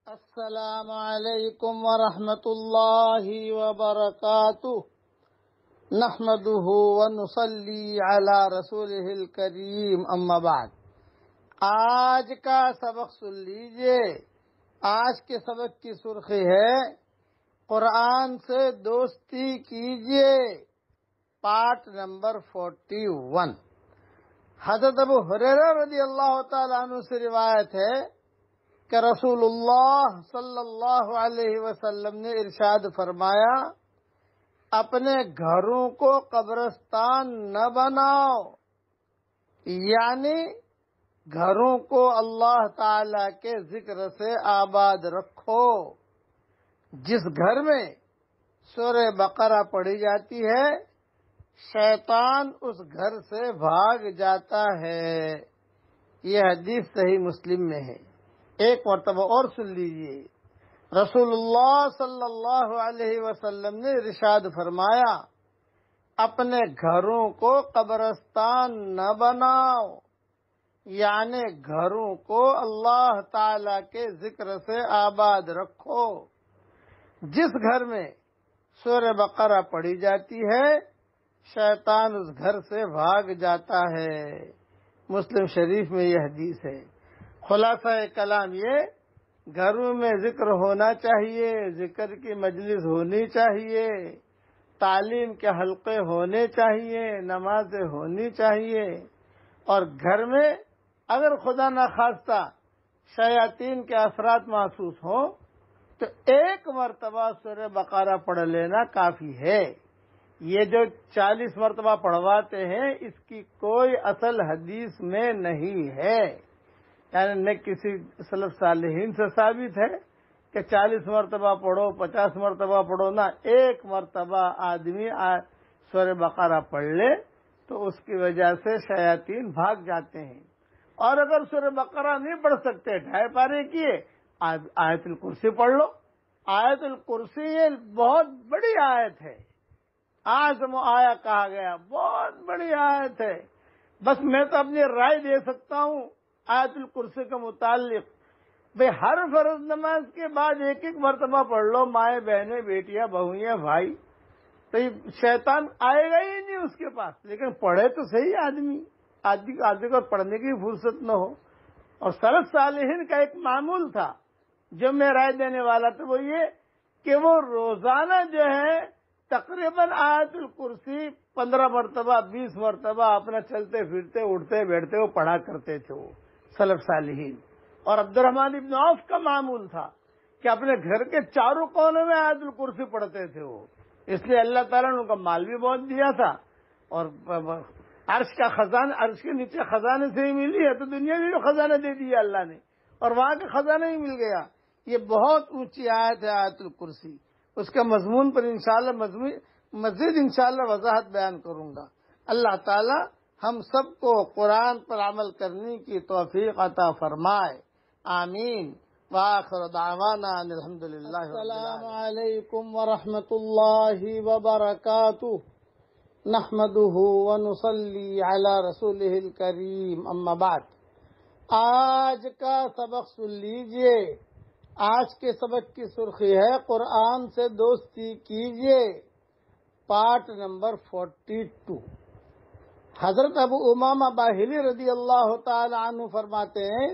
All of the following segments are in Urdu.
السلام علیکم ورحمۃ اللہ وبرکاتہ نحمده ونصلی علی رسولہ الکریم اما بعد۔ آج کا سبق سن لیجئے۔ آج کے سبق کی سرخی ہے قرآن سے دوستی کیجئے، پارٹ نمبر 41۔ حضرت ابو ہریرہ رضی اللہ تعالیٰ عنہ سے روایت ہے کہ رسول اللہ صلی اللہ علیہ وسلم نے ارشاد فرمایا، اپنے گھروں کو قبرستان نہ بناؤ، یعنی گھروں کو اللہ تعالی کے ذکر سے آباد رکھو۔ جس گھر میں سورہ بقرہ پڑھی جاتی ہے شیطان اس گھر سے بھاگ جاتا ہے۔ یہ حدیث صحیح مسلم میں ہے۔ ایک مرتبہ اور سن لیجئے۔ رسول اللہ صلی اللہ علیہ وسلم نے ارشاد فرمایا، اپنے گھروں کو قبرستان نہ بناؤ، یعنی گھروں کو اللہ تعالی کے ذکر سے آباد رکھو۔ جس گھر میں سورہ بقرہ پڑھی جاتی ہے شیطان اس گھر سے بھاگ جاتا ہے۔ مسلم شریف میں یہ حدیث ہے۔ خلاصہ کلام یہ، گھروں میں ذکر ہونا چاہیے، ذکر کی مجلس ہونی چاہیے، تعلیم کے حلقے ہونے چاہیے، نمازیں ہونی چاہیے، اور گھر میں اگر خدا نخواستہ شیاطین کے اثرات محسوس ہوں تو ایک مرتبہ سورہ بقرہ پڑھ لینا کافی ہے۔ یہ جو 40 مرتبہ پڑھواتے ہیں اس کی کوئی اصل حدیث میں نہیں ہے، یعنی نہ کسی سلف صالحین سے ثابت ہے کہ 40 مرتبہ پڑھو، 50 مرتبہ پڑھو، نہ ایک مرتبہ آدمی سورہ بقرہ پڑھ لے تو اس کی وجہ سے شیاطین بھاگ جاتے ہیں۔ اور اگر سورہ بقرہ نہیں پڑھ سکتے، ڈھائی پارے کیے، آیت الکرسی پڑھ لو۔ آیت الکرسی یہ بہت بڑی آیت ہے، اعظم آیا کہا گیا، بہت بڑی آیت ہے۔ بس میں تو اپنی رائے دے سکتا ہوں آیت الکرسی کے متعلق۔ بھئی ہر فرض نماز کے بعد ایک ایک مرتبہ پڑھ لو، مائیں بہنیں بیٹیاں بہوئیں بھائی، تو شیطان آئے گا ہی نہیں اس کے پاس۔ لیکن پڑھے تو صحیح آدمی کو پڑھنے کی فرصت نہ ہو۔ اور سلف صالحین کا ایک معمول تھا جو میں رائے دینے والا تھا، وہ یہ کہ وہ روزانہ جو ہے تقریباً آیت الکرسی 15 مرتبہ 20 مرتبہ اپنا چلتے پھرتے اٹھتے بیٹھتے وہ پڑھا کرتے تھے وہ سلف صالحین۔ اور عبد الرحمن ابن عوف کا معمول تھا کہ اپنے گھر کے چاروں کونوں میں آیت الکرسی پڑھتے تھے وہ، اس لیے اللہ تعالیٰ نے ان کا مال بھی بہت دیا تھا، اور عرش کا خزانہ، عرش کے نیچے خزانے سے ہی ملی ہے تو دنیا میں بھی خزانہ دے دیا اللہ نے، اور وہاں کا خزانہ ہی مل گیا۔ یہ بہت اونچی آیت ہے آیت الکرسی، اس کے مضمون پر انشاءاللہ مزید انشاءاللہ وضاحت بیان کروں گا۔ اللہ تعالی ہم سب کو قرآن پر عمل کرنے کی توفیق عطا فرمائے، آمین۔ وآخر دعوانا ان الحمدللہ۔ السلام علیکم ورحمۃ اللہ وبرکاتہ نحمده ونصلی علی رسولہ الکریم اما بعد۔ آج کا سبق سن لیجئے۔ آج کے سبق کی سرخی ہے قرآن سے دوستی کیجئے، پارٹ نمبر 42۔ حضرت ابو امامہ باہلی رضی اللہ تعالی عنہ فرماتے ہیں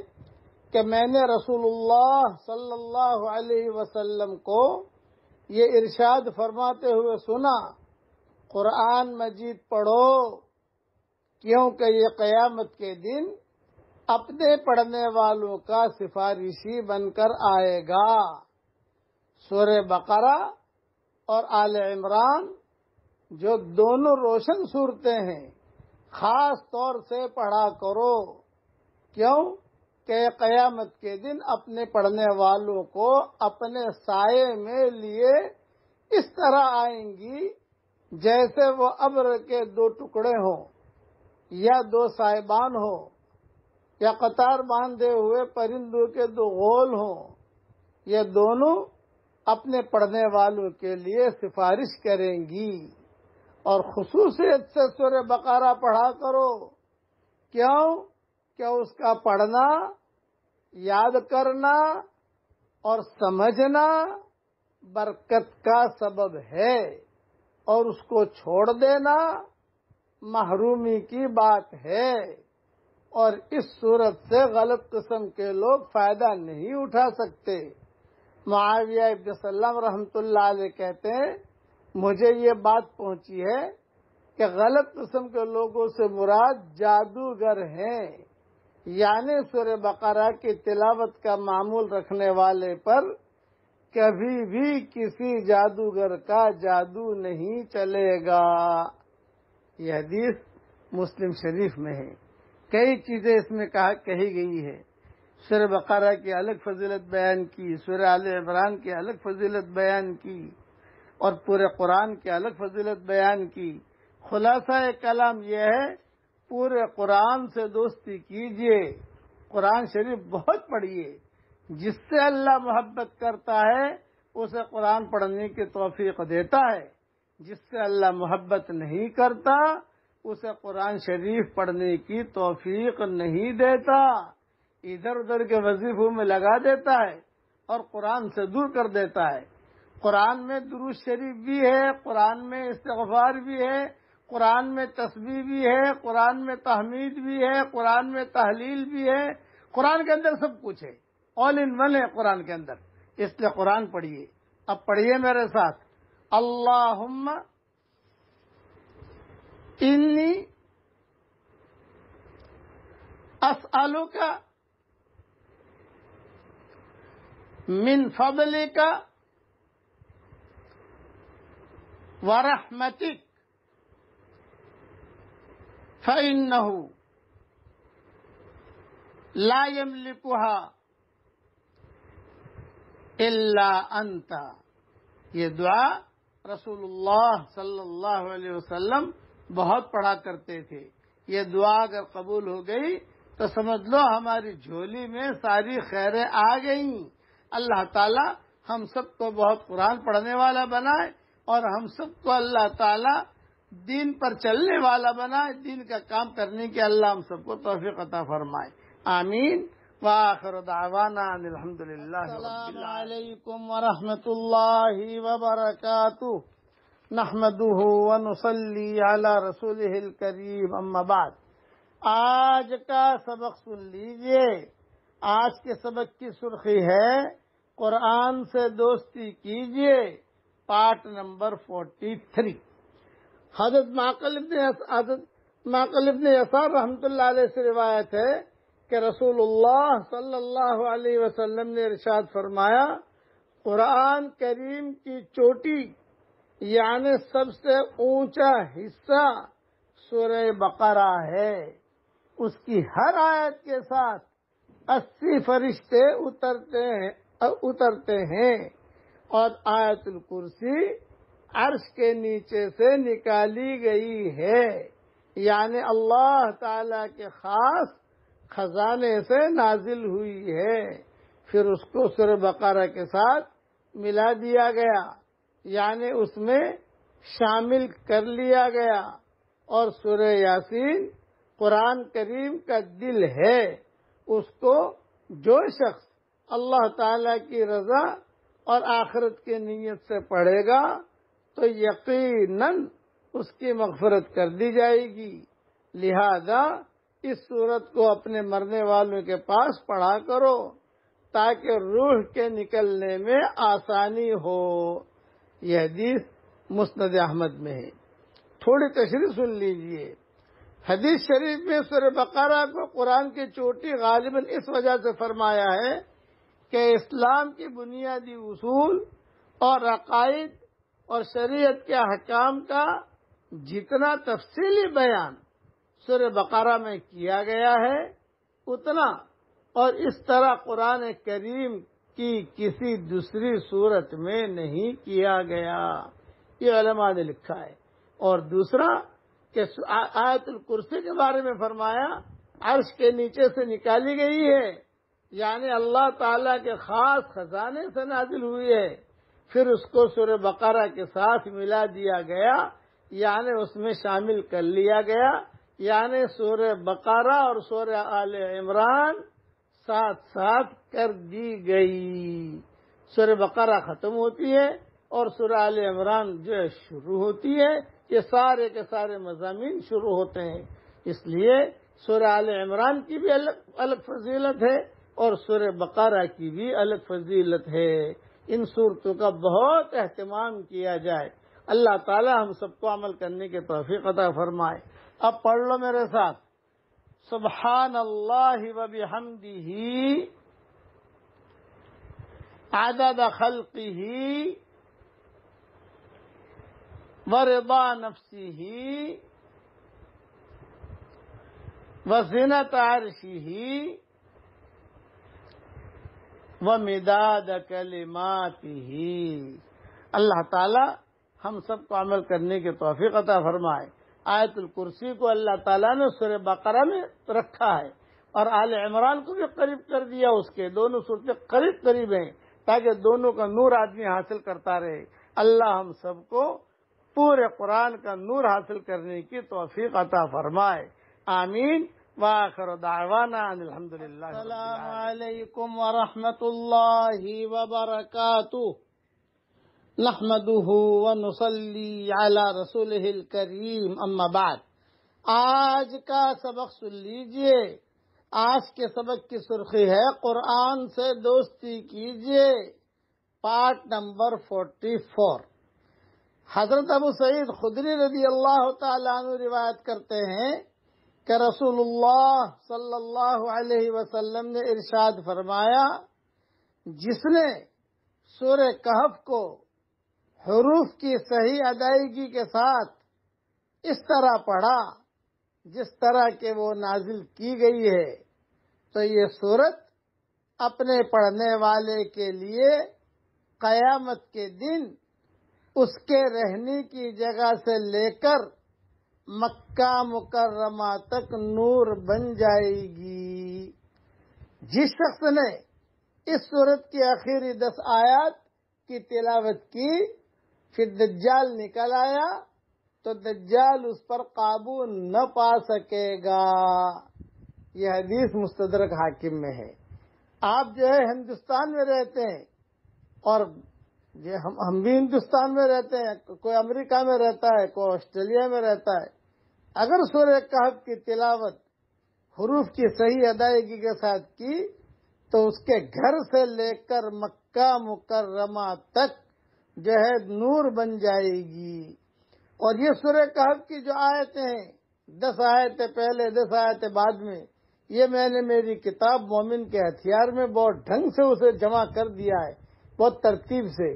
کہ میں نے رسول اللہ صلی اللہ علیہ وسلم کو یہ ارشاد فرماتے ہوئے سنا، قرآن مجید پڑھو کیونکہ یہ قیامت کے دن اپنے پڑھنے والوں کا سفارشی بن کر آئے گا۔ سورہ بقرہ اور آل عمران جو دونوں روشن صورتیں ہیں خاص طور سے پڑھا کرو، کیوں کہ قیامت کے دن اپنے پڑھنے والوں کو اپنے سائے میں لیے اس طرح آئیں گی جیسے وہ ابر کے 2 ٹکڑے ہوں، یا 2 سائبان ہوں، یا قطار باندھے ہوئے پرندوں کے 2 غول ہوں۔ یہ دونوں اپنے پڑھنے والوں کے لیے سفارش کریں گی۔ اور خصوصیت سے سورہ بقرہ پڑھا کرو، کیوں کہ اس کا پڑھنا، یاد کرنا اور سمجھنا برکت کا سبب ہے، اور اس کو چھوڑ دینا محرومی کی بات ہے، اور اس صورت سے غلط قسم کے لوگ فائدہ نہیں اٹھا سکتے۔ معاویہ ابن سلم رحمۃ اللہ علیہ کہتے ہیں مجھے یہ بات پہنچی ہے کہ غلط قسم کے لوگوں سے مراد جادوگر ہیں، یعنی سورہ بقرہ کی تلاوت کا معمول رکھنے والے پر کبھی بھی کسی جادوگر کا جادو نہیں چلے گا۔ یہ حدیث مسلم شریف میں ہے۔ کئی چیزیں اس میں کہی گئی ہے۔ سورہ بقرہ کی الگ فضیلت بیان کی، سورہ آل عمران کی الگ فضیلت بیان کی، اور پورے قرآن کی الگ فضیلت بیان کی۔ خلاصہ کلام یہ ہے پورے قرآن سے دوستی کیجیے، قرآن شریف بہت پڑھیے۔ جس سے اللہ محبت کرتا ہے اسے قرآن پڑھنے کی توفیق دیتا ہے، جس سے اللہ محبت نہیں کرتا اسے قرآن شریف پڑھنے کی توفیق نہیں دیتا، ادھر ادھر کے وظیفوں میں لگا دیتا ہے اور قرآن سے دور کر دیتا ہے۔ قرآن میں درود شریف بھی ہے، قرآن میں استغفار بھی ہے، قرآن میں تسبیح بھی ہے، قرآن میں تحمید بھی ہے، قرآن میں تحلیل بھی ہے، قرآن کے اندر سب کچھ ہے، آل ان ون ہے قرآن کے اندر۔ اس لیے قرآن پڑھیے۔ اب پڑھیے میرے ساتھ، اللہم انی اسألک من فضلک ورحمتک فإنه لا يملكها الا انت۔ یہ دعا رسول اللہ صلی اللہ علیہ وسلم بہت پڑھا کرتے تھے۔ یہ دعا اگر قبول ہو گئی تو سمجھ لو ہماری جھولی میں ساری خیریں آ گئیں۔ اللہ تعالی ہم سب کو بہت قرآن پڑھنے والا بنائے، اور ہم سب کو اللہ تعالی دین پر چلنے والا بنائے، دین کا کام کرنے کی اللہ ہم سب کو توفیق عطا فرمائے، آمین۔ وآخر دعوانا ان الحمدللہ رب العالمین۔ السلام علیکم ورحمۃ اللہ وبرکاتہ، نحمده ونصلی علی رسولہ الکریم، اما بعد۔ آج کا سبق سن لیجئے۔ آج کے سبق کی سرخی ہے قرآن سے دوستی کیجئے، پارٹ نمبر 43۔ حضرت معقل ابن یسار رحمۃ اللہ علیہ سے روایت ہے کہ رسول اللہ صلی اللہ علیہ وسلم نے ارشاد فرمایا، قرآن کریم کی چوٹی یعنی سب سے اونچا حصہ سورہ بقرہ ہے۔ اس کی ہر آیت کے ساتھ 80 فرشتے اترتے ہیں، اور آیت الکرسی عرش کے نیچے سے نکالی گئی ہے، یعنی اللہ تعالی کے خاص خزانے سے نازل ہوئی ہے۔ پھر اس کو سورہ بقرہ کے ساتھ ملا دیا گیا، یعنی اس میں شامل کر لیا گیا، اور سورہ یاسین قرآن کریم کا دل ہے۔ اس کو جو شخص اللہ تعالی کی رضا اور آخرت کی نیت سے پڑھے گا تو یقیناً اس کی مغفرت کر دی جائے گی۔ لہذا اس سورت کو اپنے مرنے والوں کے پاس پڑھا کرو تاکہ روح کے نکلنے میں آسانی ہو۔ یہ حدیث مسند احمد میں ہے۔ تھوڑی تشریح سن لیجئے۔ حدیث شریف میں سورہ بقرہ کو قرآن کی چوٹی غالباً اس وجہ سے فرمایا ہے کہ اسلام کی بنیادی اصول اور عقائد اور شریعت کے احکام کا جتنا تفصیلی بیان سورہ بقرہ میں کیا گیا ہے اتنا اور اس طرح قرآن کریم کی کسی دوسری صورت میں نہیں کیا گیا، یہ علماء نے لکھا ہے۔ اور دوسرا کہ آیت الکرسی کے بارے میں فرمایا عرش کے نیچے سے نکالی گئی ہے، یعنی اللہ تعالیٰ کے خاص خزانے سے نازل ہوئی ہے۔ پھر اس کو سورہ بقرہ کے ساتھ ملا دیا گیا، یعنی اس میں شامل کر لیا گیا، یعنی سورہ بقرہ اور سورہ آل عمران ساتھ ساتھ کر دی گئی۔ سورہ بقرہ ختم ہوتی ہے اور سورہ آل عمران جو ہے شروع ہوتی ہے. یہ سارے کے سارے مضامین شروع ہوتے ہیں. اس لیے سورہ آل عمران کی بھی الگ فضیلت ہے اور سورہ بقرہ کی بھی الگ فضیلت ہے. ان صورتوں کا بہت اہتمام کیا جائے. اللہ تعالی ہم سب کو عمل کرنے کی توفیق عطا فرمائے. اب پڑھ لو میرے ساتھ. سبحان اللہ و بحمدہ عدد خلقہ ورضا نفسہ وزنت عرشہ ومداد کلماتہ. اللہ تعالی ہم سب کو عمل کرنے کی توفیق عطا فرمائے. آیت الکرسی کو اللہ تعالیٰ نے سورہ بقرہ میں رکھا ہے اور آل عمران کو بھی قریب کر دیا. اس کے دونوں صورتیں قریب قریب ہیں تاکہ دونوں کا نور آدمی حاصل کرتا رہے. اللہ ہم سب کو پورے قرآن کا نور حاصل کرنے کی توفیق عطا فرمائے. آمین. وآخر دعوانا ان الحمدللہ. السلام علیکم ورحمۃ اللہ وبرکاتہ. نحمده ونصلي على رسوله الكريم اما بعد. آج کا سبق سن لیجئے. آج کے سبق کی سرخی ہے قرآن سے دوستی کیجئے، پارٹ نمبر 44. حضرت ابو سعید خدری رضی اللہ تعالیٰ عنہ روایت کرتے ہیں کہ رسول اللہ صلی اللہ علیہ وسلم نے ارشاد فرمایا، جس نے سورہ کہف کو حروف کی صحیح ادائیگی کے ساتھ اس طرح پڑھا جس طرح کہ وہ نازل کی گئی ہے، تو یہ سورت اپنے پڑھنے والے کے لیے قیامت کے دن اس کے رہنے کی جگہ سے لے کر مکہ مکرمہ تک نور بن جائے گی. جس شخص نے اس سورت کی آخری 10 آیات کی تلاوت کی پھر دجال نکل آیا تو دجال اس پر قابو نہ پا سکے گا. یہ حدیث مستدرک حاکم میں ہے. آپ جو ہے ہندوستان میں رہتے ہیں اور ہم بھی ہندوستان میں رہتے ہیں، کوئی امریکہ میں رہتا ہے، کوئی آسٹریلیا میں رہتا ہے. اگر سورہ کہف کی تلاوت حروف کی صحیح ادائیگی کے ساتھ کی تو اس کے گھر سے لے کر مکہ مکرمہ تک جو ہے نور بن جائے گی. اور یہ سورہ کہف کی جو آیتیں ہیں، 10 آیتیں پہلے 10 آیتیں بعد میں، یہ میں نے میری کتاب مومن کے ہتھیار میں بہت ڈھنگ سے اسے جمع کر دیا ہے، بہت ترتیب سے.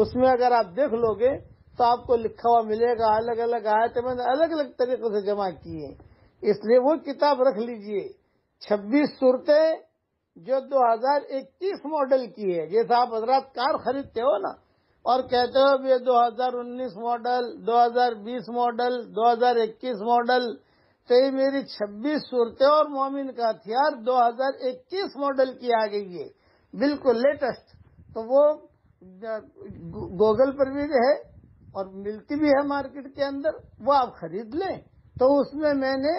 اس میں اگر آپ دیکھ لو گے تو آپ کو لکھا ہوا ملے گا. الگ الگ آیتیں میں نے الگ الگ طریقے سے جمع کی ہیں، اس لیے وہ کتاب رکھ لیجئے. 26 صورتیں جو 2021 ماڈل کی ہے. جیسا آپ حضرات کار خریدتے ہو نا اور کہتے ہو یہ 2019 ماڈل، 2020 ماڈل، 2021 ماڈل، تو یہ میری 26 صورتیں اور مومن کا ہتھیار 2021 ماڈل کی آ گئی ہے، بالکل لیٹسٹ. تو وہ گوگل پر بھی ہے اور ملتی بھی ہے مارکیٹ کے اندر، وہ آپ خرید لیں. تو اس میں نے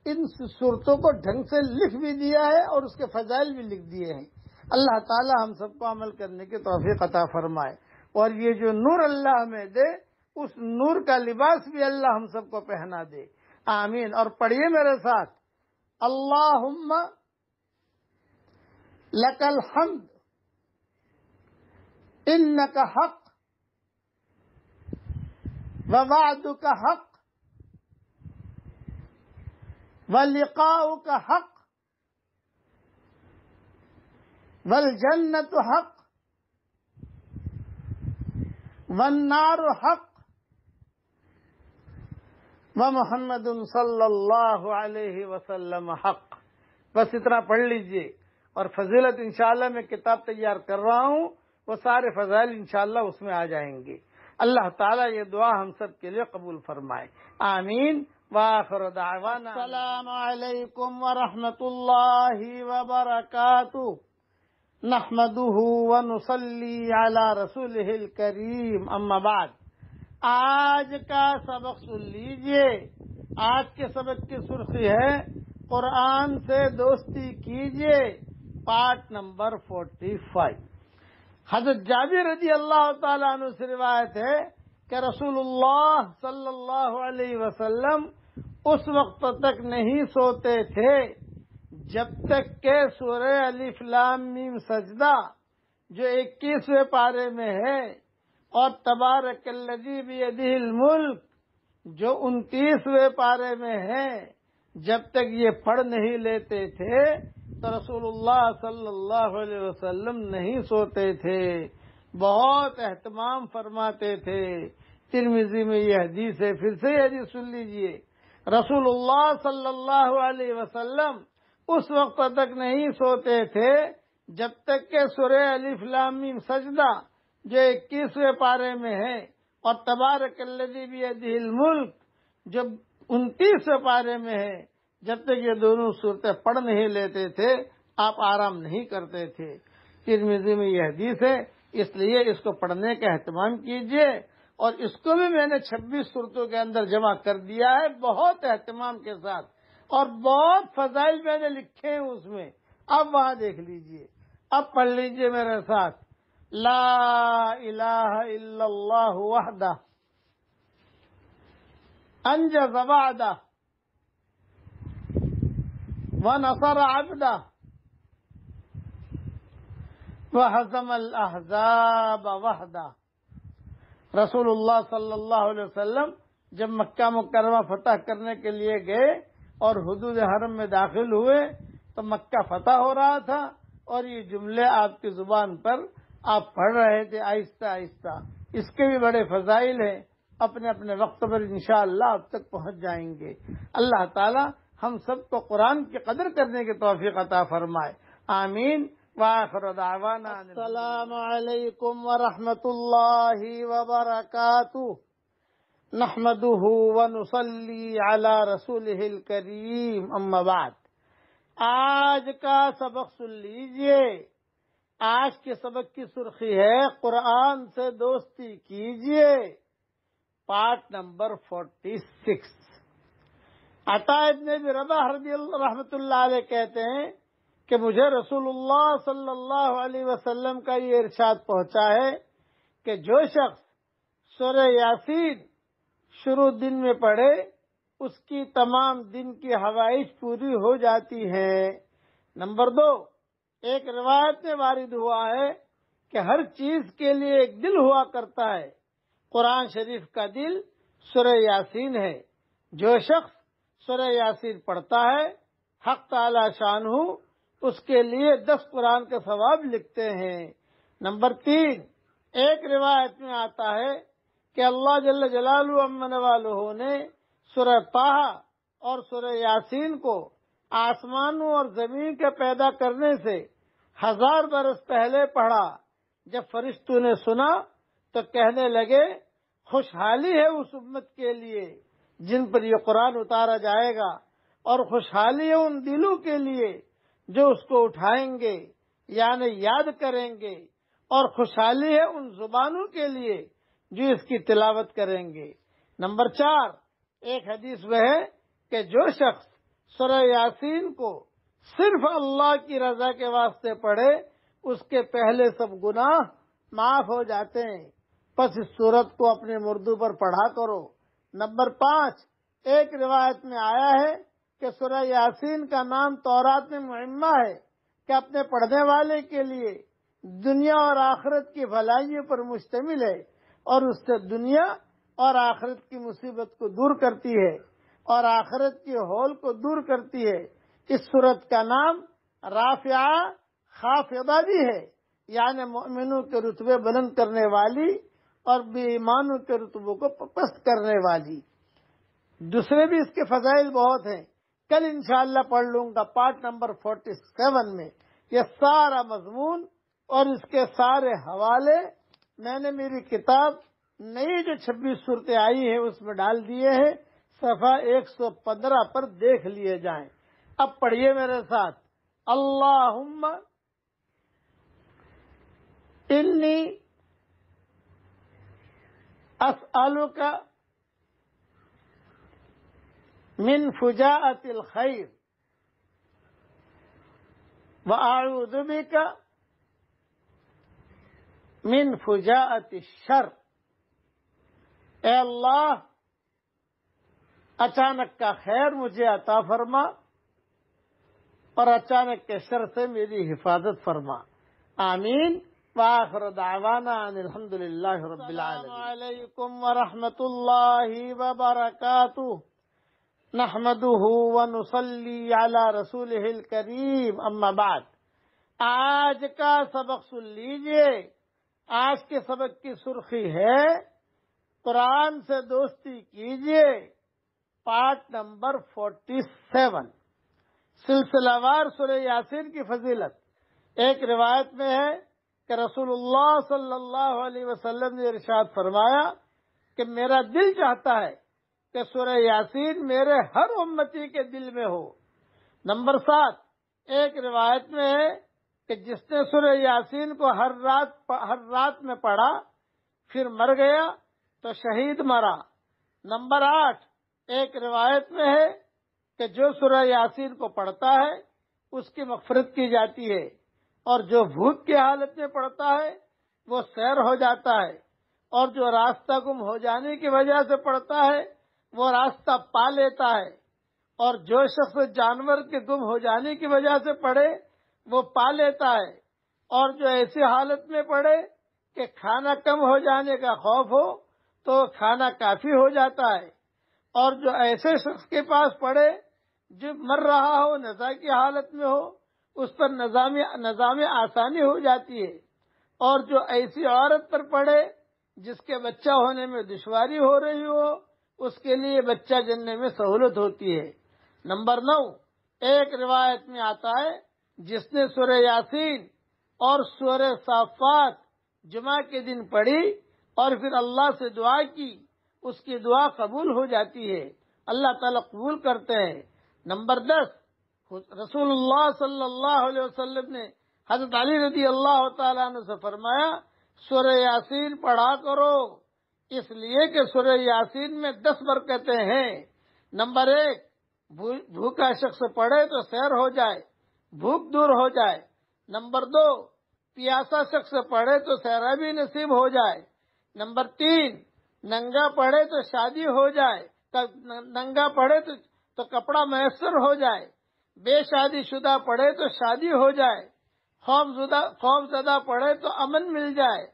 ان صورتوں کو ڈھنگ سے لکھ بھی دیا ہے اور اس کے فضائل بھی لکھ دیے ہیں. اللہ تعالی ہم سب کو عمل کرنے کی توفیق عطا فرمائے. اور یہ جو نور اللہ ہمیں دے، اس نور کا لباس بھی اللہ ہم سب کو پہنا دے. آمین. اور پڑھیے میرے ساتھ، اللہم لک الحمد انک حق ووعدک حق ولقاؤک حق والجنت حق والنار حق ومحمد صلی اللہ علیہ وسلم حق. بس اتنا پڑھ لیجئے. اور فضیلت انشاءاللہ میں کتاب تیار کر رہا ہوں، وہ سارے فضائل انشاءاللہ اس میں آ جائیں گے. اللہ تعالیٰ یہ دعا ہم سب کے لیے قبول فرمائے. آمین. وآخر دعوانا السلام علیکم ورحمۃ اللہ وبرکاتہ. نحمده ونصلي على رسوله الكريم اما بعد. آج کا سبق سن لیجئے. آج کے سبق کی سرخی ہے قرآن سے دوستی کیجئے، پارٹ نمبر 45. حضرت جابر رضی اللہ تعالیٰ عنہ سے روایت ہے کہ رسول اللہ صلی اللہ علیہ وسلم اس وقت تک نہیں سوتے تھے جب تک کہ سورہ الف لام میم سجدہ جو 21ویں پارے میں ہے اور تبارک الذی بیدہ الملک جو 29ویں پارے میں ہے، جب تک یہ پڑھ نہیں لیتے تھے تو رسول اللہ صلی اللہ علیہ وسلم نہیں سوتے تھے، بہت اہتمام فرماتے تھے۔ ترمذی میں یہ حدیث ہے، پھر سے یہ حدیث سن لیجئے۔ رسول اللہ صلی اللہ علیہ وسلم اس وقت تک نہیں سوتے تھے جب تک کہ سورہ الف لام میم سجدہ جو 21ویں پارے میں ہے اور تبارک الذی بیدہ الملک جو 29ویں پارے میں ہے، جب تک یہ دونوں صورتیں پڑھ نہیں لیتے تھے آپ آرام نہیں کرتے تھے۔ ترمذی میں یہ حدیث ہے، اس لیے اس کو پڑھنے کا اہتمام کیجیے، اور اس کو بھی میں نے 26 صورتوں کے اندر جمع کر دیا ہے بہت اہتمام کے ساتھ، اور بہت فضائل میں نے لکھے ہیں اس میں، اب وہاں دیکھ لیجیے۔ اب پڑھ لیجیے میرے ساتھ، لا الہ الا اللہ وحدہ انجز وعدہ ونصر عبدہ وہزم الاحزاب وحدہ۔ رسول اللہ صلی اللہ علیہ وسلم جب مکہ مکرمہ فتح کرنے کے لیے گئے اور حدود حرم میں داخل ہوئے تو مکہ فتح ہو رہا تھا، اور یہ جملے آپ کی زبان پر آپ پڑھ رہے تھے آہستہ آہستہ۔ اس کے بھی بڑے فضائل ہیں، اپنے اپنے وقت پر انشاءاللہ آپ تک پہنچ جائیں گے۔ اللہ تعالی ہم سب کو قرآن کی قدر کرنے کی توفیق عطا فرمائے، آمین۔ وآخر دعوانا السلام علیکم ورحمۃ اللہ وبرکاتہ۔ نحمده ونصلی علی رسولہ الکریم، اما بعد۔ آج کا سبق سن لیجئے۔ آج کے سبق کی سرخی ہے قرآن سے دوستی کیجئے، پارٹ نمبر 46۔ عطا ابن ابی رباح رضی اللہ رحمۃ اللہ علیہ کہتے ہیں کہ مجھے رسول اللہ صلی اللہ علیہ وسلم کا یہ ارشاد پہنچا ہے کہ جو شخص سورہ یاسین شروع دن میں پڑھے اس کی تمام دن کی حوائج پوری ہو جاتی ہے۔ نمبر 2، ایک روایت میں وارد ہوا ہے کہ ہر چیز کے لیے ایک دل ہوا کرتا ہے، قرآن شریف کا دل سورہ یاسین ہے۔ جو شخص سورہ یاسین پڑھتا ہے حق تعالی شانہ اس کے لیے 10 قرآن کا ثواب لکھتے ہیں۔ نمبر 3، ایک روایت میں آتا ہے کہ اللہ جل جلالہ عم نوالہ نے سورہ طٰہٰ اور سورہ یاسین کو آسمانوں اور زمین کے پیدا کرنے سے 1000 برس پہلے پڑھا۔ جب فرشتوں نے سنا تو کہنے لگے خوشحالی ہے اس امت کے لیے جن پر یہ قرآن اتارا جائے گا، اور خوشحالی ہے ان دلوں کے لیے جو اس کو اٹھائیں گے یعنی یاد کریں گے، اور خوشحالی ہے ان زبانوں کے لیے جو اس کی تلاوت کریں گے۔ نمبر 4، ایک حدیث میں ہے کہ جو شخص سورہ یاسین کو صرف اللہ کی رضا کے واسطے پڑھے اس کے پہلے سب گناہ معاف ہو جاتے ہیں، پس اس سورت کو اپنے مردوں پر پڑھا کرو۔ نمبر 5، ایک روایت میں آیا ہے کہ سورہ یاسین کا نام تورات میں معمہ ہے کہ اپنے پڑھنے والے کے لیے دنیا اور آخرت کی بھلائیوں پر مشتمل ہے، اور اس سے دنیا اور آخرت کی مصیبت کو دور کرتی ہے اور آخرت کی ہول کو دور کرتی ہے۔ اس سورت کا نام رافعہ خافضہ بھی ہے، یعنی مومنوں کے رتبے بلند کرنے والی اور بے ایمانوں کے رتبوں کو پست کرنے والی۔ دوسرے بھی اس کے فضائل بہت ہیں، کل انشاءاللہ پڑھ لوں گا پارٹ نمبر 47 میں۔ یہ سارا مضمون اور اس کے سارے حوالے میں نے میری کتاب نئی جو 26 صورتیں آئی ہیں اس میں ڈال دیے ہیں، صفحہ 115 پر دیکھ لیے جائیں۔ اب پڑھیے میرے ساتھ، اللہم انی اسألک من فجاءۃ الخیر واعوذ بک من فجاءت الشر، اے اللہ اچانک کا خیر مجھے عطا فرما اور اچانک کے شر سے میری حفاظت فرما۔ آمین۔ وآخر دعوانا ان الحمد للہ رب العالمین۔ السلام علیکم ورحمۃ اللہ وبرکاتہ، نحمده ونصلی علی رسولہ الکریم، اما بعد۔ آج کا سبق سن لیجئے۔ آج کے سبق کی سرخی ہے قرآن سے دوستی کیجئے، پارٹ نمبر 47، سلسلہ وار سورہ یاسین کی فضیلت۔ ایک روایت میں ہے کہ رسول اللہ صلی اللہ علیہ وسلم نے ارشاد فرمایا کہ میرا دل چاہتا ہے کہ سورہ یاسین میرے ہر امتی کے دل میں ہو۔ نمبر 7، ایک روایت میں ہے کہ جس نے سورہ یاسین کو ہر رات میں پڑھا پھر مر گیا تو شہید مرا۔ نمبر 8، ایک روایت میں ہے کہ جو سورہ یاسین کو پڑھتا ہے اس کی مغفرت کی جاتی ہے، اور جو بھوک کی حالت میں پڑھتا ہے وہ سیر ہو جاتا ہے، اور جو راستہ گم ہو جانے کی وجہ سے پڑھتا ہے وہ راستہ پا لیتا ہے، اور جو شخص جانور کے گم ہو جانے کی وجہ سے پڑھے وہ پا لیتا ہے، اور جو ایسی حالت میں پڑھے کہ کھانا کم ہو جانے کا خوف ہو تو کھانا کافی ہو جاتا ہے، اور جو ایسے شخص کے پاس پڑھے جو مر رہا ہو، نزا کی حالت میں ہو، اس پر نظام آسانی ہو جاتی ہے، اور جو ایسی عورت پر پڑھے جس کے بچہ ہونے میں دشواری ہو رہی ہو اس کے لیے بچہ جننے میں سہولت ہوتی ہے۔ نمبر 9، ایک روایت میں آتا ہے جس نے سورہ یاسین اور سورہ صافات جمعہ کے دن پڑھی اور پھر اللہ سے دعا کی، اس کی دعا قبول ہو جاتی ہے، اللہ تعالیٰ قبول کرتے ہیں۔ نمبر 10، رسول اللہ صلی اللہ علیہ وسلم نے حضرت علی رضی اللہ تعالیٰ عنہ سے فرمایا سورہ یاسین پڑھا کرو، اس لیے کہ سورہ یاسین میں 10 برکتیں ہیں۔ نمبر 1، بھوکا شخص پڑھے تو سیر ہو جائے، بھوک دور ہو جائے۔ نمبر 2، پیاسا شخص پڑھے تو سیرابی نصیب ہو جائے۔ نمبر 3، ننگا پڑھے تو شادی ہو جائے، ننگا پڑھے تو کپڑا میسر ہو جائے، بے شادی شدہ پڑھے تو شادی ہو جائے، خوف زدہ پڑھے تو امن مل جائے،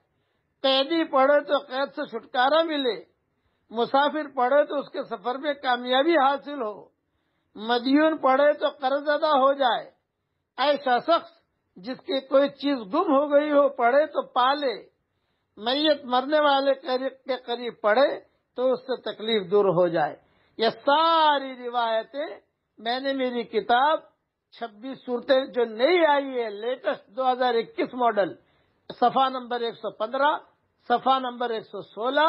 قیدی پڑھے تو قید سے چھٹکارا ملے، مسافر پڑھے تو اس کے سفر میں کامیابی حاصل ہو، مدیون پڑھے تو قرض ادا ہو جائے۔ ایسا شخص جس کی کوئی چیز گم ہو گئی ہو پڑھے تو پالے، میت مرنے والے کے قریب پڑھے تو اس سے تکلیف دور ہو جائے۔ یہ ساری روایتیں میں نے میری کتاب 26 صورتیں جو نئی آئی ہے لیٹسٹ 2021 ماڈل، صفحہ نمبر 115، صفحہ نمبر 116،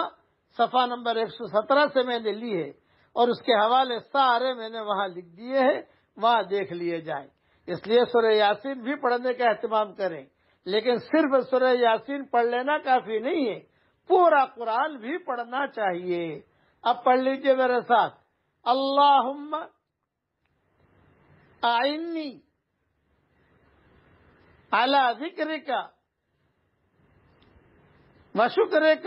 صفحہ نمبر 117 سے میں نے لی ہے، اور اس کے حوالے سارے میں نے وہاں لکھ دیے ہیں، وہاں دیکھ لیے جائیں۔ اس لیے سورہ یاسین بھی پڑھنے کا اہتمام کریں، لیکن صرف سورہ یاسین پڑھ لینا کافی نہیں ہے، پورا قرآن بھی پڑھنا چاہیے۔ اب پڑھ لیجئے میرے ساتھ، اللہم اعنی علی ذکرک وشکرک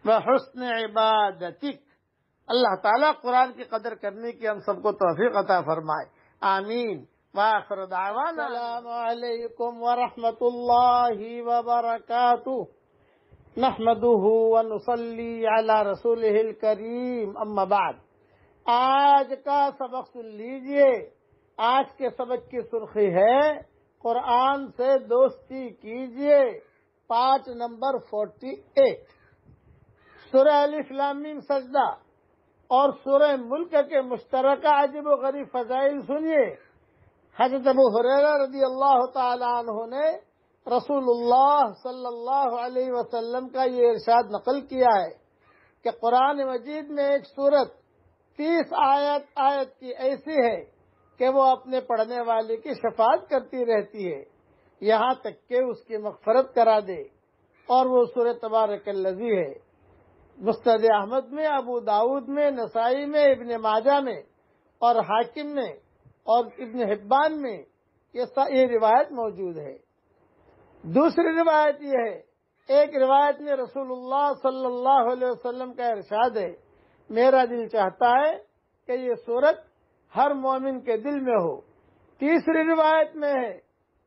وحسن عبادتک۔ اللہ تعالیٰ قرآن کی قدر کرنے کی ہم سب کو توفیق عطا فرمائے، آمین۔ وآخر دعوانا السلام علیکم ورحمۃ اللہ وبرکاتہ، نحمده ونصلی علی رسولہ الکریم، اما بعد۔ آج کا سبق سن لیجئے۔ آج کے سبق کی سرخی ہے قرآن سے دوستی کیجئے، پارٹ نمبر 48، سورہ الف لام میم سجدہ اور سورہ ملک کے مشترکہ عجیب و غریب فضائل سنیے۔ حضرت ابو ہریرہ رضی اللہ تعالی عنہ نے رسول اللہ صلی اللہ علیہ وسلم کا یہ ارشاد نقل کیا ہے کہ قرآن مجید میں ایک سورت 30 آیت کی ایسی ہے کہ وہ اپنے پڑھنے والے کی شفاعت کرتی رہتی ہے یہاں تک کہ اس کی مغفرت کرا دے، اور وہ سورہ تبارک الذی ہے۔ مسند احمد میں، ابو داؤد میں، نسائی میں، ابن ماجہ میں اور حاکم میں اور ابن حبان میں یہ روایت موجود ہے۔ دوسری روایت یہ ہے، ایک روایت میں رسول اللہ صلی اللہ علیہ وسلم کا ارشاد ہے، میرا دل چاہتا ہے کہ یہ سورت ہر مومن کے دل میں ہو۔ تیسری روایت میں ہے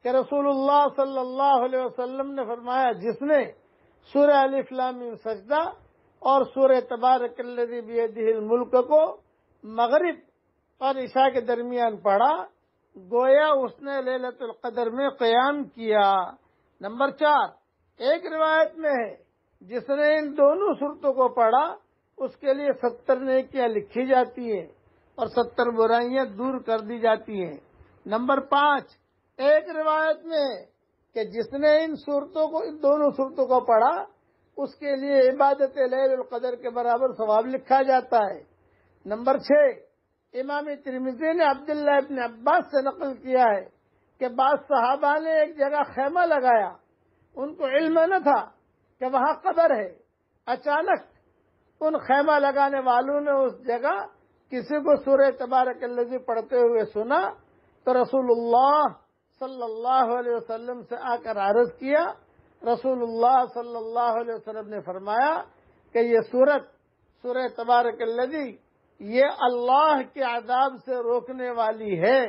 کہ رسول اللہ صلی اللہ علیہ وسلم نے فرمایا، جس نے سورہ الف لام میم سجدہ اور سورہ تبارک الذی بیدہ الملک کو مغرب اور عشاء کے درمیان پڑھا، گویا اس نے لیلۃ القدر میں قیام کیا۔ نمبر 4، ایک روایت میں ہے، جس نے ان دونوں صورتوں کو پڑھا اس کے لیے 70 نیکیاں لکھی جاتی ہیں اور 70 برائیاں دور کر دی جاتی ہیں۔ نمبر 5، ایک روایت میں ہے کہ جس نے ان دونوں صورتوں کو پڑھا اس کے لیے عبادت لیل القدر کے برابر ثواب لکھا جاتا ہے۔ نمبر 6، امام ترمذی نے عبداللہ ابن عباس سے نقل کیا ہے کہ بعض صحابہ نے ایک جگہ خیمہ لگایا، ان کو علم نہ تھا کہ وہاں قبر ہے۔ اچانک ان خیمہ لگانے والوں نے اس جگہ کسی کو سورہ تبارک الذی پڑھتے ہوئے سنا تو رسول اللہ صلی اللہ علیہ وسلم سے آ کر عرض کیا۔ رسول اللہ صلی اللہ علیہ وسلم نے فرمایا کہ یہ سورہ تبارک الذی یہ اللہ کے عذاب سے روکنے والی ہے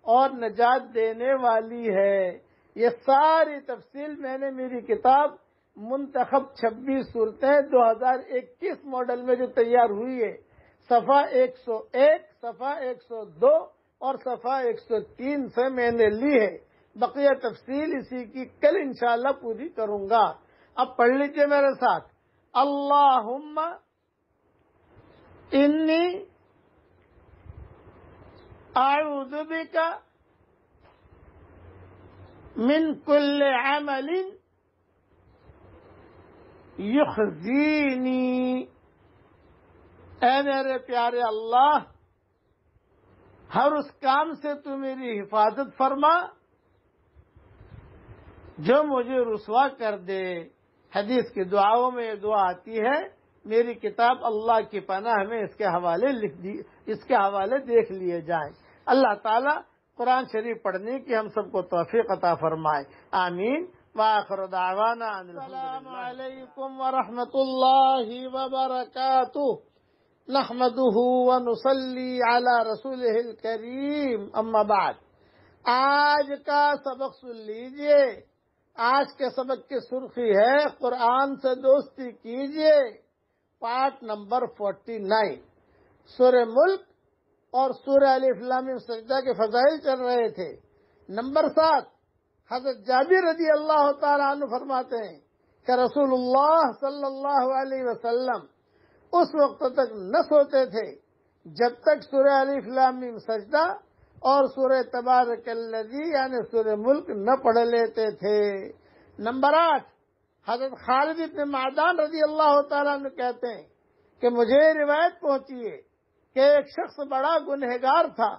اور نجات دینے والی ہے۔ یہ ساری تفصیل میں نے میری کتاب منتخب 26 صورتیں 2021 ماڈل میں جو تیار ہوئی ہے، صفحہ 101، صفحہ 102 اور صفحہ 103 سے میں نے لی ہے۔ بقیہ تفصیل اسی کی کل انشاءاللہ پوری کروں گا۔ اب پڑھ لیجئے میرے ساتھ، اللہم انی اعوذ بک من کل عمل یخزینی، اے میرے پیارے اللہ، ہر اس کام سے تو میری حفاظت فرما جو مجھے رسوا کر دے۔ حدیث کی دعاؤں میں یہ دعا آتی ہے، میری کتاب اللہ کی پناہ میں اس کے حوالے دیکھ لیے جائیں۔ اللہ تعالیٰ قرآن شریف پڑھنے کی ہم سب کو توفیق عطا فرمائے، آمین۔ وآخر دعوانا السلام علیکم ورحمۃ اللہ وبرکاتہ، نحمده ونصلی علی رسولہ الکریم، اما بعد۔ آج کا سبق سن لیجئے۔ آج کے سبق کی سرخی ہے، قرآن سے دوستی کیجئے، پارٹ نمبر 49۔ سورہ ملک اور سورہ الف لام میم سجدہ کے فضائل چل رہے تھے۔ نمبر 7، حضرت جابر رضی اللہ تعالیٰ عنہ فرماتے ہیں کہ رسول اللہ صلی اللہ علیہ وسلم اس وقت تک نہ سوتے تھے جب تک سورہ الف لام میم سجدہ اور سورہ تبارک الذی یعنی سورہ ملک نہ پڑھ لیتے تھے۔ نمبر 8، حضرت خالد بن معدان رضی اللہ تعالیٰ عنہ کہتے ہیں کہ مجھے روایت پہنچی ہے کہ ایک شخص بڑا گنہگار تھا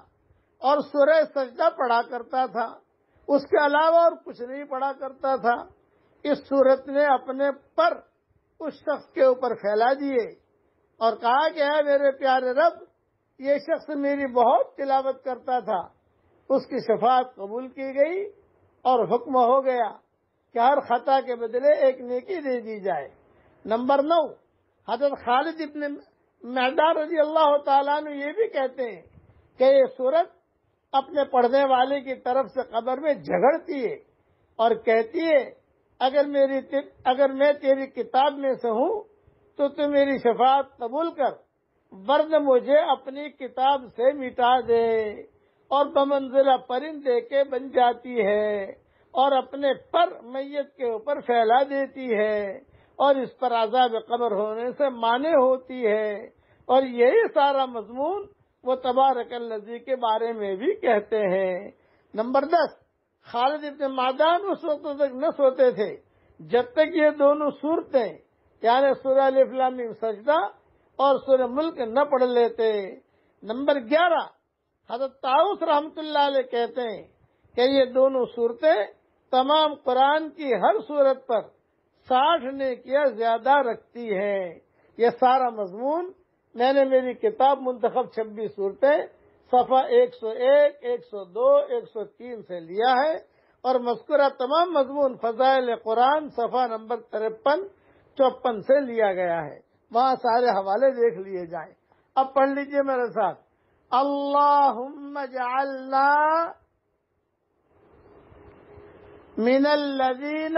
اور سورہ سجدہ پڑھا کرتا تھا، اس کے علاوہ اور کچھ نہیں پڑھا کرتا تھا۔ اس صورت نے اپنے پر اس شخص کے اوپر پھیلا دیے اور کہا کہ اے میرے پیارے رب، یہ شخص میری بہت تلاوت کرتا تھا۔ اس کی شفاعت قبول کی گئی اور حکم ہو گیا کہ ہر خطا کے بدلے ایک نیکی دے دی جائے۔ نمبر 9، حضرت خالد ابن معدان رضی اللہ تعالیٰ عنہ یہ بھی کہتے ہیں کہ یہ سورت اپنے پڑھنے والے کی طرف سے قبر میں جھگڑتی ہے اور کہتی ہے، اگر میں تیری کتاب میں سے ہوں تو میری شفاعت قبول کر، ورنہ مجھے اپنی کتاب سے مٹا دے، اور بمنزلہ پرندے کے بن جاتی ہے اور اپنے پر میت کے اوپر پھیلا دیتی ہے اور اس پر عذاب قبر ہونے سے مانع ہوتی ہے۔ اور یہی سارا مضمون وہ تبارک الذی کے بارے میں بھی کہتے ہیں۔ نمبر 10، خالد ابن معدان اس وقت تک نہ سوتے تھے جب تک یہ دونوں صورتیں یعنی سورہ الف لام میم سجدہ اور سورہ ملک نہ پڑھ لیتے۔ نمبر 11، حضرت طاؤس رحمۃ اللہ علیہ کہتے ہیں کہ یہ دونوں صورتیں تمام قرآن کی ہر صورت پر 60 نیکیاں زیادہ رکھتی ہیں۔ یہ سارا مضمون میں نے میری کتاب منتخب 26 صورتیں صفحہ 101، 102، 103 سے لیا ہے اور مذکورہ تمام مضمون فضائل قرآن صفحہ نمبر 53-54 سے لیا گیا ہے، وہاں سارے حوالے دیکھ لیے جائیں۔ اب پڑھ لیجئے میرے ساتھ، اللہم اجعلنا من الذین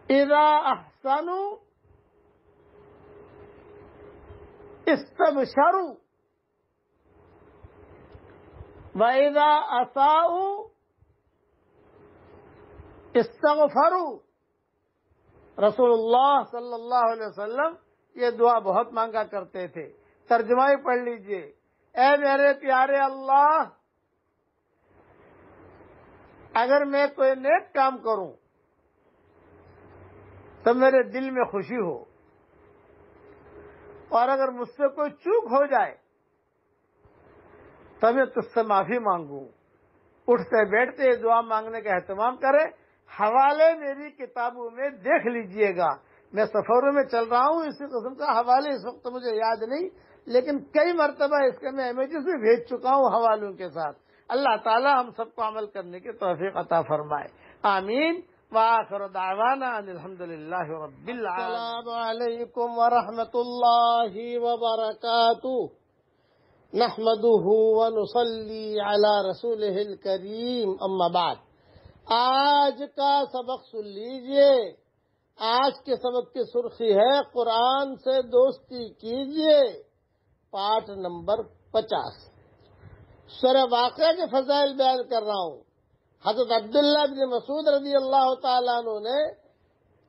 اذا احسنوا استبشروا وَإِذَا أَسَاءُوا اسْتَغْفَرُوا۔ رسول اللہ صلی اللہ علیہ وسلم یہ دعا بہت مانگا کرتے تھے۔ ترجمہ ہی پڑھ لیجئے، اے میرے پیارے اللہ، اگر میں کوئی نیک کام کروں تو میرے دل میں خوشی ہو، اور اگر مجھ سے کوئی چوک ہو جائے تو میں تجھ سے معافی مانگوں۔ اٹھتے بیٹھتے دعا مانگنے کا اہتمام کرے۔ حوالے میری کتابوں میں دیکھ لیجئے گا، میں سفروں میں چل رہا ہوں، اسی قسم کا حوالے اس وقت مجھے یاد نہیں، لیکن کئی مرتبہ اس کے میں امیجز بھی بھیج چکا ہوں حوالوں کے ساتھ۔ اللہ تعالی ہم سب کو عمل کرنے کی توفیق عطا فرمائے، آمین۔ وآخر دعوانا ان الحمدللہ رب العالمین۔ السلام علیکم ورحمۃ اللہ وبرکاتہ، نحمده ونصلي على رسوله الكريم، اما بعد۔ آج کا سبق سن لیجئے۔ آج کے سبق کی سرخی ہے قرآن سے دوستی کیجئے، پارٹ نمبر 50۔ سورہ واقعہ کے فضائل بیان کر رہا ہوں۔ حضرت عبداللہ بن مسعود رضی اللہ تعالیٰ عنہ نے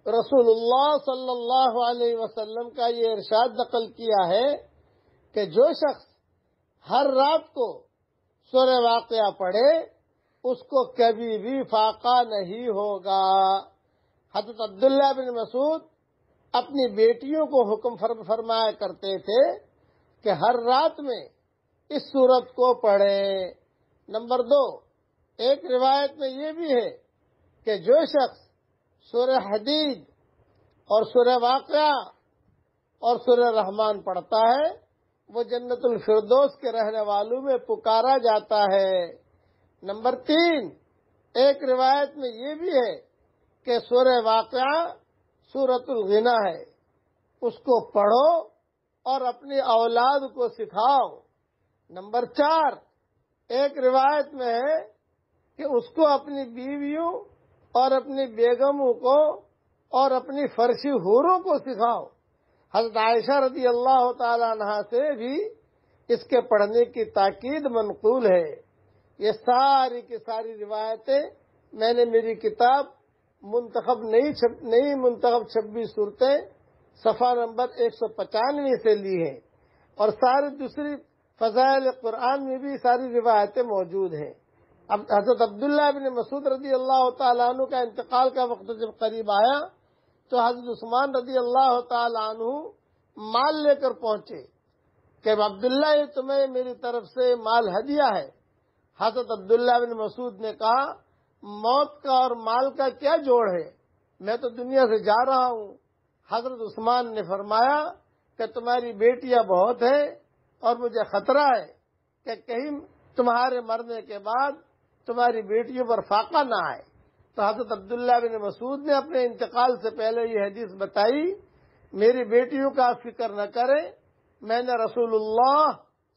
رسول اللہ صلی اللہ علیہ وسلم کا یہ ارشاد نقل کیا ہے کہ جو شخص ہر رات کو سورہ واقعہ پڑھے اس کو کبھی بھی فاقہ نہیں ہوگا۔ حضرت عبداللہ بن مسعود اپنی بیٹیوں کو حکم فرمایا کرتے تھے کہ ہر رات میں اس سورت کو پڑھیں۔ نمبر 2، ایک روایت میں یہ بھی ہے کہ جو شخص سورہ حدید اور سورہ واقعہ اور سورہ رحمان پڑھتا ہے وہ جنت الفردوس کے رہنے والوں میں پکارا جاتا ہے۔ نمبر 3، ایک روایت میں یہ بھی ہے کہ سورہ واقعہ سورۃ الغنا ہے، اس کو پڑھو اور اپنی اولاد کو سکھاؤ۔ نمبر 4، ایک روایت میں ہے کہ اس کو اپنی بیویوں اور اپنی بیگموں کو اور اپنی فرشی حوروں کو سکھاؤ۔ حضرت عائشہ رضی اللہ تعالی عنہا سے بھی اس کے پڑھنے کی تاکید منقول ہے۔ یہ ساری کی ساری روایتیں میں نے میری کتاب نئی منتخب 26 صورتیں صفحہ نمبر 195 سے لی ہیں، اور ساری دوسری فضائل قرآن میں بھی ساری روایتیں موجود ہیں۔ اب حضرت عبداللہ بن مسعود رضی اللہ تعالیٰ عنہ کا انتقال کا وقت جب قریب آیا تو حضرت عثمان رضی اللہ تعالیٰ عنہ مال لے کر پہنچے کہ عبداللہ یہ تمہیں میری طرف سے مال ہدیہ ہے۔ حضرت عبداللہ بن مسعود نے کہا موت کا اور مال کا کیا جوڑ ہے، میں تو دنیا سے جا رہا ہوں۔ حضرت عثمان نے فرمایا کہ تمہاری بیٹیاں بہت ہیں اور مجھے خطرہ ہے کہ کہیں تمہارے مرنے کے بعد تمہاری بیٹیوں پر فاقہ نہ آئے۔ تو حضرت عبداللہ بن مسعود نے اپنے انتقال سے پہلے یہ حدیث بتائی، میری بیٹیوں کا فکر نہ کریں، میں نے رسول اللہ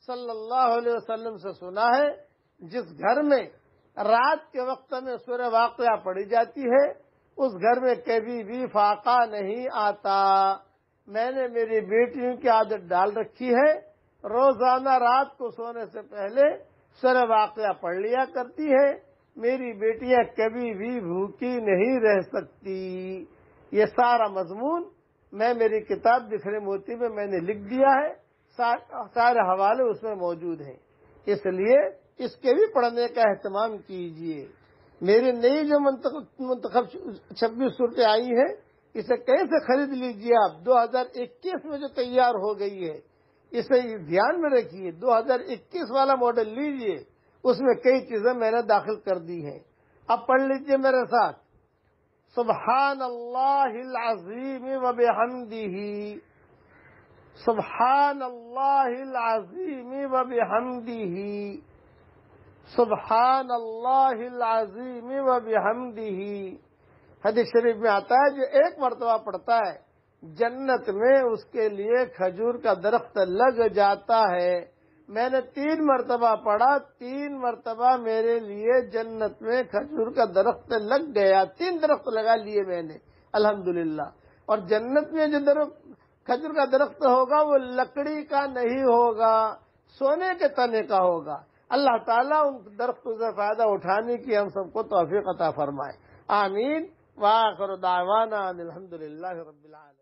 صلی اللہ علیہ وسلم سے سنا ہے جس گھر میں رات کے وقت میں سورہ واقعہ پڑھی جاتی ہے اس گھر میں کبھی بھی فاقہ نہیں آتا۔ میں نے میری بیٹیوں کی عادت ڈال رکھی ہے، روزانہ رات کو سونے سے پہلے سورہ واقعہ پڑھ لیا کرتی ہے، میری بیٹیاں کبھی بھی بھوکی نہیں رہ سکتی۔ یہ سارا مضمون میں میری کتاب بکھرے موتی میں نے لکھ دیا ہے، سارے حوالے اس میں موجود ہیں، اس لیے اس کے بھی پڑھنے کا اہتمام کیجیے۔ میری نئی جو منتخب 26 صورتیں آئی ہیں اسے کہیں سے خرید لیجیے آپ، 2021 میں جو تیار ہو گئی ہے اسے دھیان میں رکھیے، 2021 والا ماڈل لیجیے، اس میں کئی چیزیں میں نے داخل کر دی ہیں۔ اب پڑھ لیجیے میرے ساتھ، سبحان اللہ العظیم وبحمدہ، سبحان اللہ العظیم وبحمدہ، سبحان اللہ العظیم و بحمدہ۔ حدیث شریف میں آتا ہے جو ایک مرتبہ پڑھتا ہے جنت میں اس کے لیے کھجور کا درخت لگ جاتا ہے۔ میں نے 3 مرتبہ پڑھا، 3 مرتبہ میرے لیے جنت میں کھجور کا درخت لگ گیا، 3 درخت لگا لیے میں نے الحمدللہ۔ اور جنت میں جو کھجور کا درخت ہوگا وہ لکڑی کا نہیں ہوگا، سونے کے تنے کا ہوگا۔ اللہ تعالیٰ ان درختوں سے فائدہ اٹھانے کی ہم سب کو توفیق عطا فرمائے، آمین۔ وآخر دعوانا ان الحمدللہ رب العالمین۔